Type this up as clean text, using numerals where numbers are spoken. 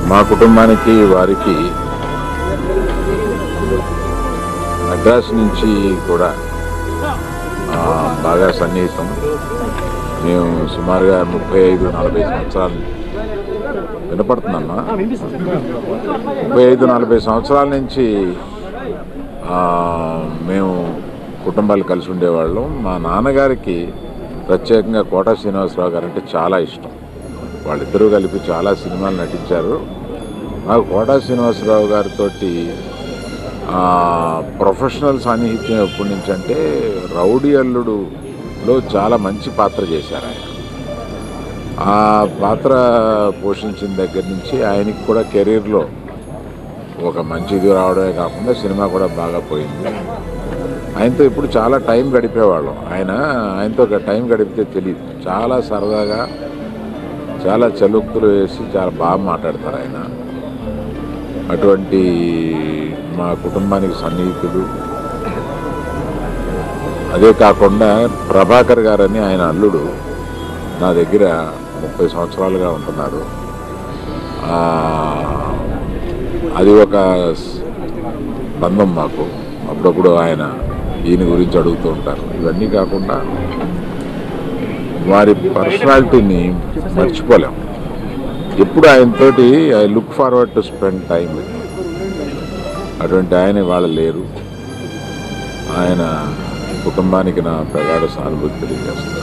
మా కుటుంబానికి వారికి మద్రాసు నుంచి కూడా బాగా సన్నిహితం. మేము సుమారుగా 35-40 సంవత్సరాలు వినపడుతుందమ్మా 35-40 సంవత్సరాల నుంచి మేము కుటుంబాలు కలిసి ఉండేవాళ్ళం. మా నాన్నగారికి ప్రత్యేకంగా కోట శ్రీనివాసరావు గారు అంటే చాలా ఇష్టం. వాళ్ళిద్దరూ కలిపి చాలా సినిమాలు నటించారు. నాకు కోట శ్రీనివాసరావు గారితో ప్రొఫెషనల్ సాన్నిహిత్యం ఎప్పటి నుంచి అంటే రౌడీ అల్లుడులో చాలా మంచి పాత్ర చేశారు ఆయన. ఆ పాత్ర పోషించిన దగ్గర నుంచి ఆయనకి కూడా కెరీర్లో ఒక మంచిది రావడమే కాకుండా సినిమా కూడా బాగా పోయింది. ఆయనతో ఇప్పుడు చాలా టైం గడిపేవాళ్ళం. ఆయనతో టైం గడిపితే తెలియదు. చాలా సరదాగా చాలా చలుక్తులు వేసి చాలా బాగా మాట్లాడతారు ఆయన. అటువంటి మా కుటుంబానికి సన్నిహితులు. అదే కాకుండా ప్రభాకర్ గారని ఆయన అల్లుడు నా దగ్గర 30 సంవత్సరాలుగా ఉంటున్నారు. అది ఒక బంధం మాకు. అప్పుడప్పుడు ఈయన గురించి అడుగుతూ ఉంటారు. ఇవన్నీ కాకుండా వారి పర్సనాలిటీని మర్చిపోలేం. ఎప్పుడు ఆయనతోటి I look forward to spend time with. అటువంటి ఆయన వాళ్ళు లేరు. ఆయన కుటుంబానికి నా ప్రగాఢ సానుభూతి తెలియజేస్తారు.